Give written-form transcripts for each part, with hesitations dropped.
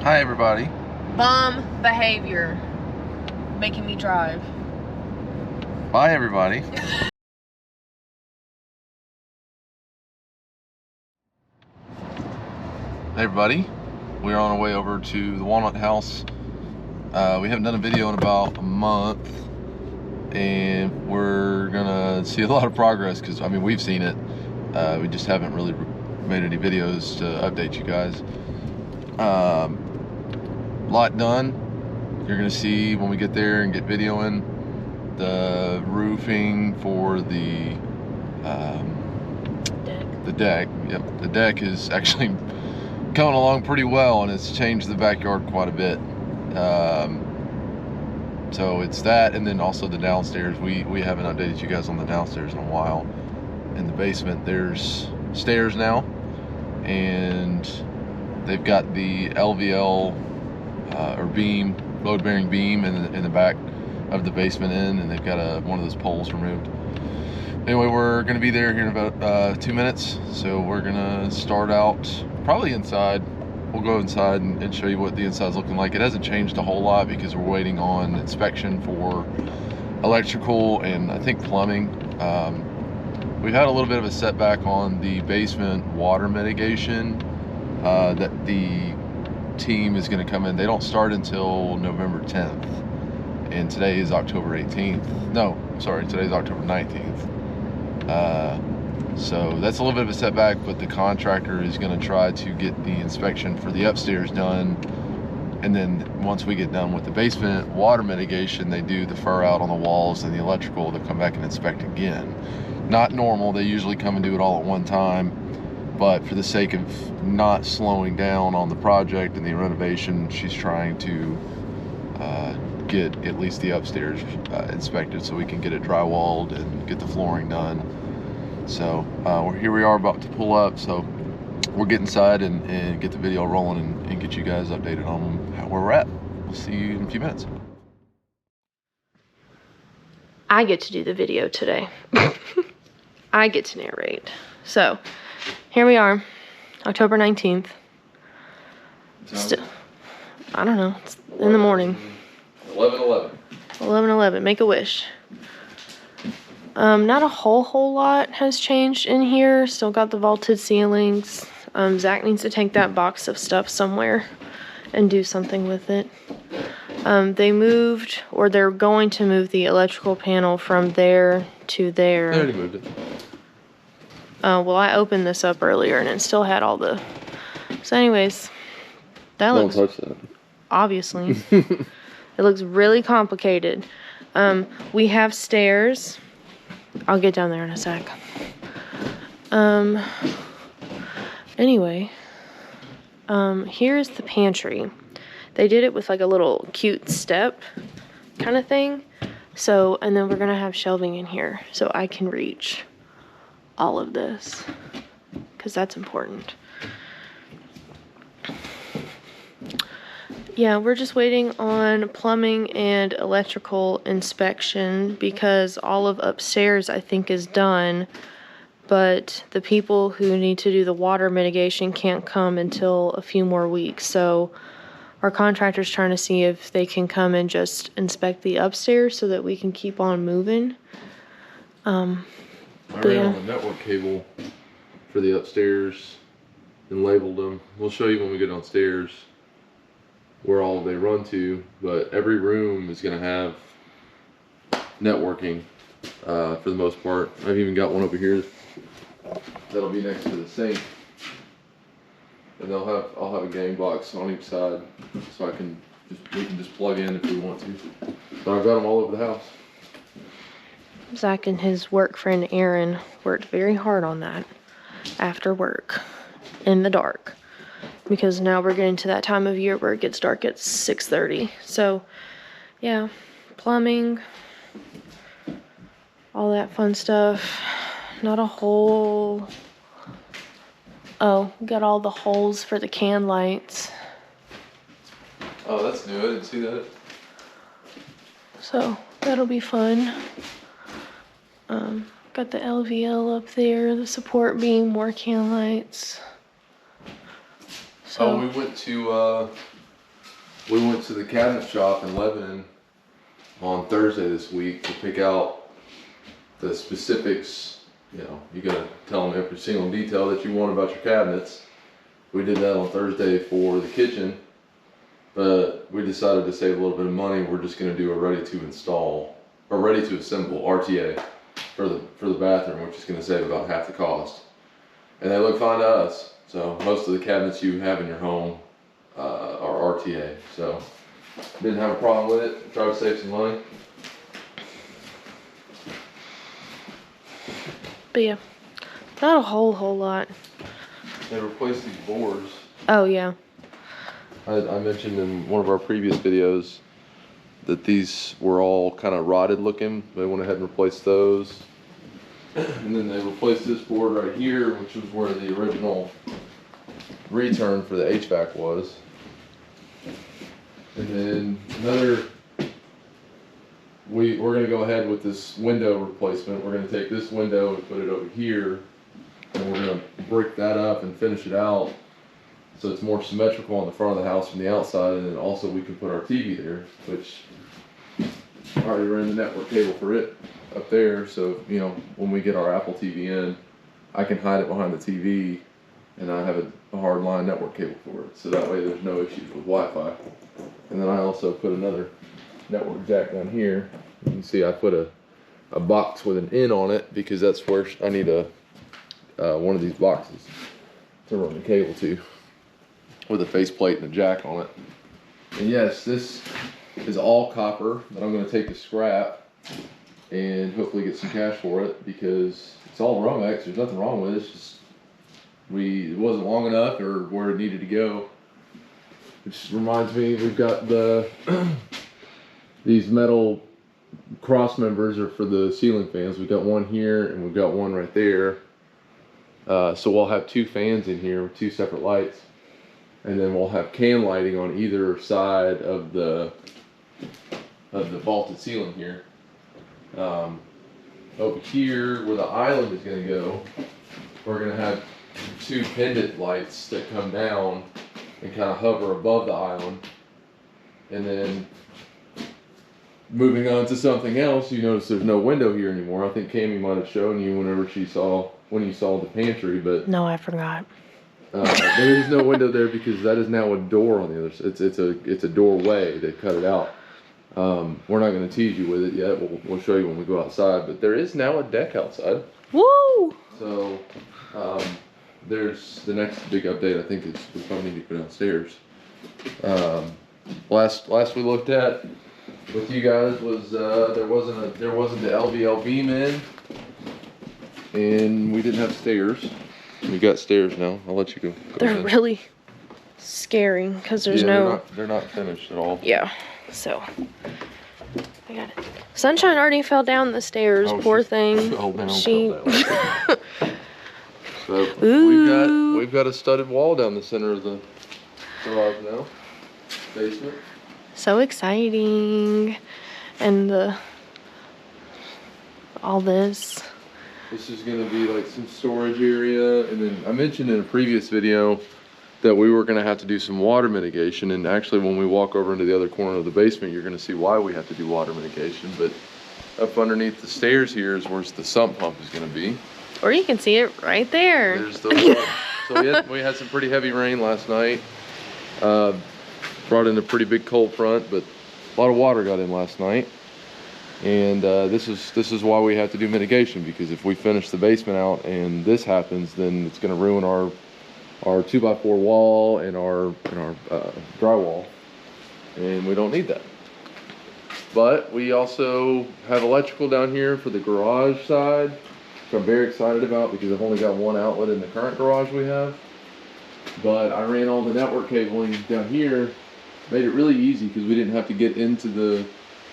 Hi everybody. Bum behavior. Making me drive. Bye everybody. Hey everybody. We're on our way over to the Walnut House. We haven't done a video in about a month, and we're gonna see a lot of progress because I mean we've seen it. We just haven't really made any videos to update you guys. Lot done. You're gonna see when we get there and get videoing the roofing for the deck. Yep, the deck is actually coming along pretty well, and it's changed the backyard quite a bit. So it's that, and then also the downstairs. We haven't updated you guys on the downstairs in a while. In the basement there's stairs now, and they've got the LVL or beam, load-bearing beam in the back of the basement and they've got one of those poles removed. Anyway, we're gonna be there here in about 2 minutes, so we're gonna start out probably inside. We'll go inside and show you what the inside's looking like. It hasn't changed a whole lot because we're waiting on inspection for electrical and I think plumbing. We've had a little bit of a setback on the basement water mitigation that the team is going to come in. They don't start until November 10th, and today is October 18th. No, sorry, today's October 19th. So that's a little bit of a setback, but the contractor is going to try to get the inspection for the upstairs done, and then once we get done with the basement water mitigation, they do the fur out on the walls and the electrical. They'll come back and inspect again. Not normal, they usually come and do it all at one time, but for the sake of not slowing down on the project and the renovation, she's trying to get at least the upstairs inspected so we can get it drywalled and get the flooring done. So here we are about to pull up, so we'll get inside and get the video rolling and get you guys updated on where we're at. We'll see you in a few minutes. I get to do the video today. I get to narrate. So here we are, October 19th. Still, I don't know, it's in the morning. 11:11. Make a wish. Not a whole lot has changed in here. Still got the vaulted ceilings. Zach needs to take that box of stuff somewhere and do something with it. They moved, or they're going to move the electrical panel from there to there. They already moved it. Well, I opened this up earlier and it still had all the... So anyways, that looks... Don't touch that. Obviously. It looks really complicated. We have stairs. I'll get down there in a sec. Anyway, here's the pantry. They did it with like a little cute step kind of thing. So, and then we're gonna have shelving in here so I can reach all of this, because that's important. Yeah, we're just waiting on plumbing and electrical inspection because all of upstairs I think is done, but the people who need to do the water mitigation can't come until a few more weeks. So our contractor's trying to see if they can come and just inspect the upstairs so that we can keep on moving. I ran on the network cable for the upstairs and labeled them. We'll show you when we get downstairs where all they run to, but every room is going to have networking for the most part. I've even got one over here that'll be next to the sink, and I'll have a gang box on each side so we can just plug in if we want to. So I've got them all over the house. Zach and his work friend Aaron worked very hard on that after work in the dark, because now we're getting to that time of year where it gets dark at 6:30. So yeah, plumbing, all that fun stuff. Not a whole... Oh, got all the holes for the can lights. Oh, that's new. I didn't see that. So that'll be fun. Got the LVL up there, the support beam, more can lights. So we went to we went to the cabinet shop in Lebanon on Thursday this week to pick out the specifics. You know, you gotta tell them every single detail that you want about your cabinets. We did that on Thursday for the kitchen, but we decided to save a little bit of money. We're just gonna do a ready to install or ready to assemble RTA for the bathroom, which is gonna save about half the cost. And they look fine to us. So most of the cabinets you have in your home are RTA. So didn't have a problem with it. Tried to save some money. But yeah, not a whole lot. They replaced these boards. Oh yeah. I mentioned in one of our previous videos that these were all kind of rotted looking. They went ahead and replaced those. And then they replaced this board right here, which was where the original return for the HVAC was. And then we're gonna go ahead with this window replacement. We're gonna take this window and put it over here, and we're gonna brick that up and finish it out so it's more symmetrical on the front of the house from the outside. And then also we can put our TV there, which I already ran the network cable for it up there. So, you know, when we get our Apple TV in, I can hide it behind the TV and I have a hard line network cable for it. So that way there's no issues with Wi-Fi. And then I also put another network jack down here. You can see I put a box with an in on it because that's where I need one of these boxes to run the cable to, with a faceplate and a jack on it. And yes, this is all copper that I'm going to take to scrap and hopefully get some cash for it because it's all Romex. There's nothing wrong with it. It's just it wasn't long enough or where it needed to go. Which reminds me, we've got these metal cross members are for the ceiling fans. We've got one here and we've got one right there. So we'll have two fans in here with two separate lights. And then we'll have can lighting on either side of the vaulted ceiling here. Over here where the island is going to go, we're going to have two pendant lights that come down and kind of hover above the island. And then moving on to something else, you notice there's no window here anymore. I think Cammie might have shown you when you saw the pantry, but No, I forgot. there is no window there because that is now a door on the other side. It's a doorway. They cut it out. We're not going to tease you with it yet. We'll show you when we go outside. But there is now a deck outside. Woo! So there's the next big update. I think we probably need to go downstairs. Last we looked at with you guys was there wasn't the LVL beam in, and we didn't have stairs. We got stairs now. I'll let you go. They're ahead. really scary because there's no. They're not finished at all. Yeah. So I got it. Sunshine already fell down the stairs. Oh, Poor she thing. fell down. So Ooh. we've got a studded wall down the center of the garage now. Basement. So exciting. And all this. This is going to be like some storage area, and then I mentioned in a previous video that we were going to have to do some water mitigation, and actually when we walk over into the other corner of the basement you're going to see why we have to do water mitigation. But up underneath the stairs here is where the sump pump is going to be. Or you can see it right there. There's the so we had some pretty heavy rain last night. Brought in a pretty big cold front, but a lot of water got in last night. And this is why we have to do mitigation, because if we finish the basement out and this happens, then it's going to ruin our 2x4 wall and our drywall, and we don't need that. But we also have electrical down here for the garage side, which I'm very excited about because I've only got one outlet in the current garage we have. But I ran all the network cabling down here, made it really easy because we didn't have to get into the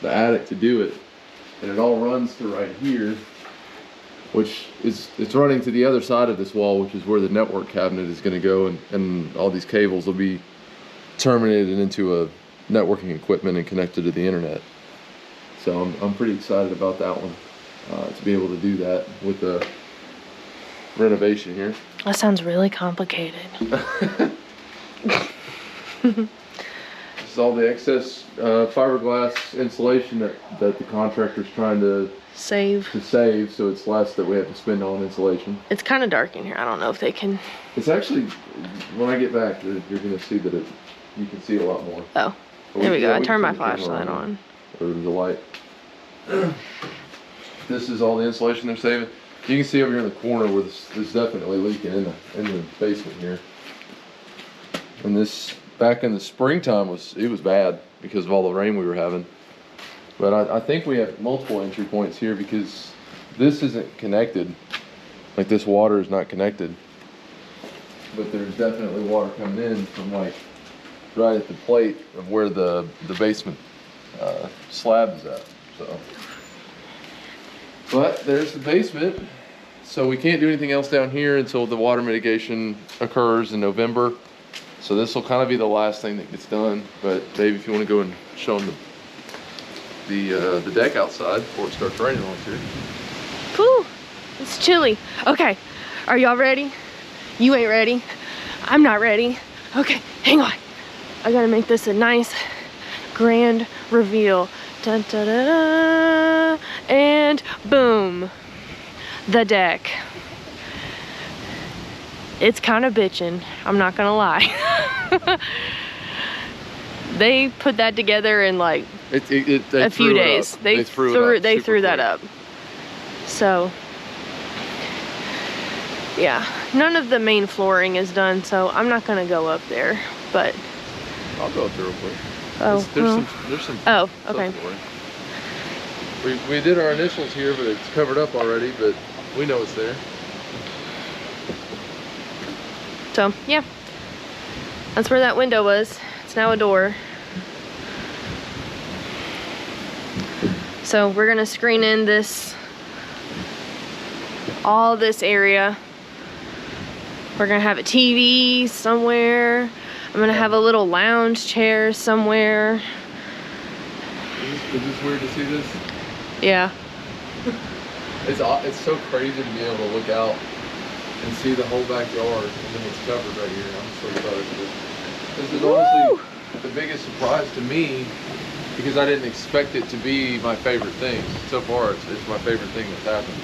attic to do it. And it all runs to right here, which it's running to the other side of this wall, which is where the network cabinet is going to go, and all these cables will be terminated into a networking equipment and connected to the internet. So I'm pretty excited about that one, to be able to do that with the renovation here. That sounds really complicated. It's all the excess fiberglass insulation that the contractor's trying to save, so it's less that we have to spend on insulation. It's kind of dark in here. I don't know if they can. It's actually, when I get back, you're going to see that you can see a lot more. Oh, there we go. I turned my flashlight on. Or the light. This is all the insulation they're saving. You can see over here in the corner where there's definitely leaking in the basement here. And this, back in the springtime, it was bad because of all the rain we were having. But I think we have multiple entry points here because this isn't connected. Like, this water is not connected. But there's definitely water coming in from, like, right at the plate of where the basement slab is at. So, but there's the basement. So we can't do anything else down here until the water mitigation occurs in November. So this will kind of be the last thing that gets done. But Dave, if you want to go and show them the deck outside before it starts raining on here. Whew, it's chilly. Okay, are y'all ready? You ain't ready. I'm not ready. Okay, hang on. I gotta make this a nice grand reveal. Dun, da, da, da, and boom, the deck. It's kind of bitchin', I'm not gonna lie. They put that together in like a few days. They threw that up. So yeah, none of the main flooring is done, so I'm not gonna go up there, but I'll go up there real quick. Oh, there's some oh, okay. We did our initials here, but it's covered up already, but we know it's there. So yeah, that's where that window was. It's now a door. So we're gonna screen in all this area. We're gonna have a TV somewhere. I'm gonna have a little lounge chair somewhere. Is this weird to see this? Yeah. It's so crazy to be able to look out and see the whole backyard, and then it's covered right here. I'm so excited for this. This is honestly the biggest surprise to me because I didn't expect it to be my favorite thing. So far, it's my favorite thing that's happened.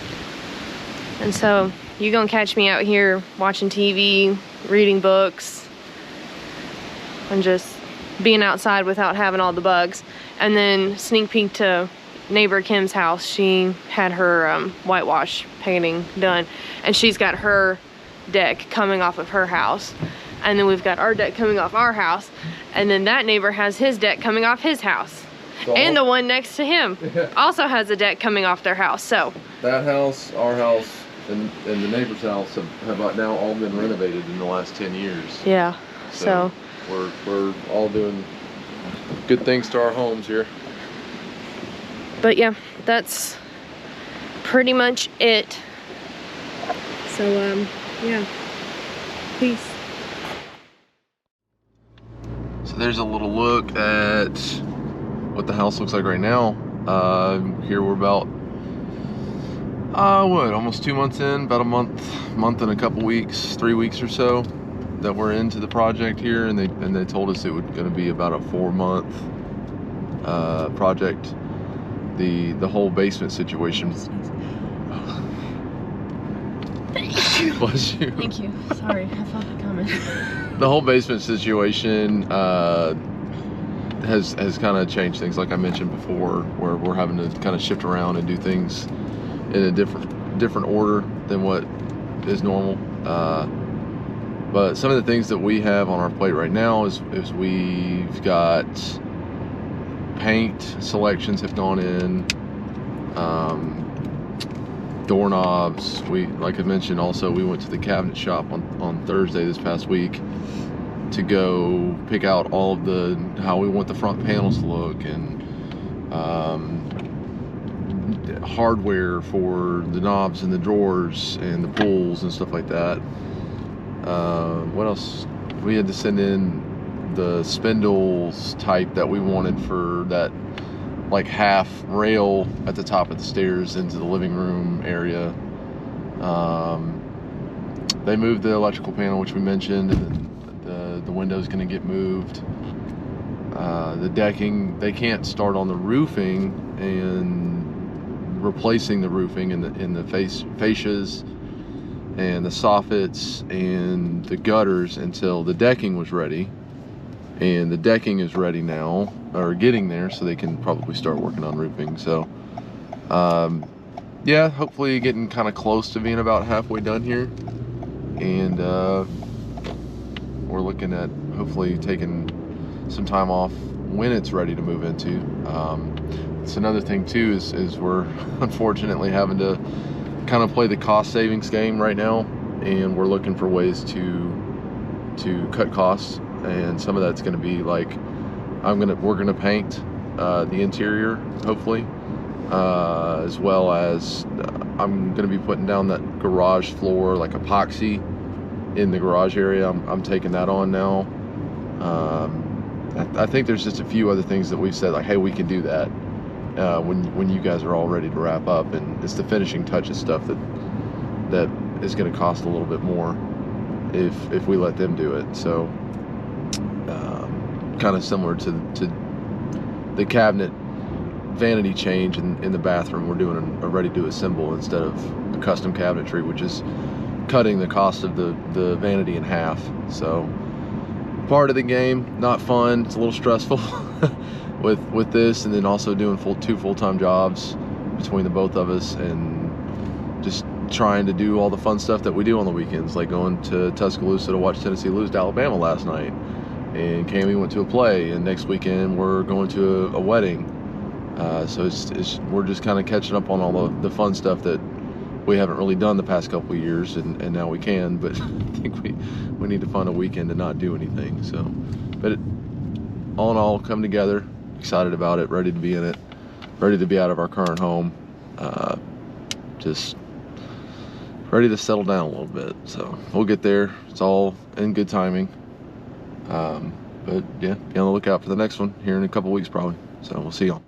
And so you're gonna catch me out here watching TV, reading books, and just being outside without having all the bugs. And then sneak peek to neighbor Kim's house. She had her whitewash painting done, and she's got her deck coming off of her house. And then we've got our deck coming off our house, and then that neighbor has his deck coming off his house. So and the one next to him also has a deck coming off their house. So that house, our house, and the neighbor's house have now all been renovated in the last 10 years. Yeah, so we're all doing good things to our homes here. But yeah, that's pretty much it. So yeah, peace. So there's a little look at what the house looks like right now. Here we're about almost 2 months in, about a month and a couple weeks, 3 weeks or so that we're into the project here, and they told us it was going to be about a 4-month project. The whole basement situation. Bless you. Thank you. Sorry, I felt it coming. The whole basement situation has kind of changed things, like I mentioned before, where we're having to kind of shift around and do things in a different order than what is normal. But some of the things that we have on our plate right now is we've got paint selections have gone in, doorknobs. Like I mentioned, also we went to the cabinet shop on Thursday this past week to go pick out all of how we want the front panels to look, and hardware for the knobs and the drawers and the pulls and stuff like that. What else? We had to send in the spindles type that we wanted for that like half rail at the top of the stairs into the living room area. They moved the electrical panel, which we mentioned, and the window's going to get moved. The decking, they can't start on the roofing and replacing the roofing and the fascias and the soffits and the gutters until the decking was ready. And the decking is ready now, or getting there, so they can probably start working on roofing. So yeah, hopefully getting kind of close to being about halfway done here. And we're looking at hopefully taking some time off when it's ready to move into. It's another thing too is we're unfortunately having to kind of play the cost savings game right now, and we're looking for ways to cut costs. And some of that's going to be like we're gonna paint the interior hopefully, as well as I'm gonna be putting down that garage floor, like epoxy in the garage area. I'm taking that on now. I think there's just a few other things that we've said, like, hey, we can do that when you guys are all ready to wrap up, and it's the finishing touches stuff that is going to cost a little bit more if we let them do it. So kind of similar to the cabinet vanity change in the bathroom, we're doing a ready to assemble instead of a custom cabinetry, which is cutting the cost of the vanity in half. So part of the game, not fun, it's a little stressful with this, and then also doing two full-time jobs between the both of us, and just trying to do all the fun stuff that we do on the weekends, like going to Tuscaloosa to watch Tennessee lose to Alabama last night, and Cammie went to a play, and next weekend we're going to a wedding. So we're just kind of catching up on all the fun stuff that we haven't really done the past couple of years, and now we can, but I think we need to find a weekend to not do anything. So, but all in all, come together, excited about it, ready to be in it, ready to be out of our current home, just ready to settle down a little bit. So we'll get there. It's all in good timing. But yeah, be on the lookout for the next one here in a couple weeks probably. So we'll see y'all.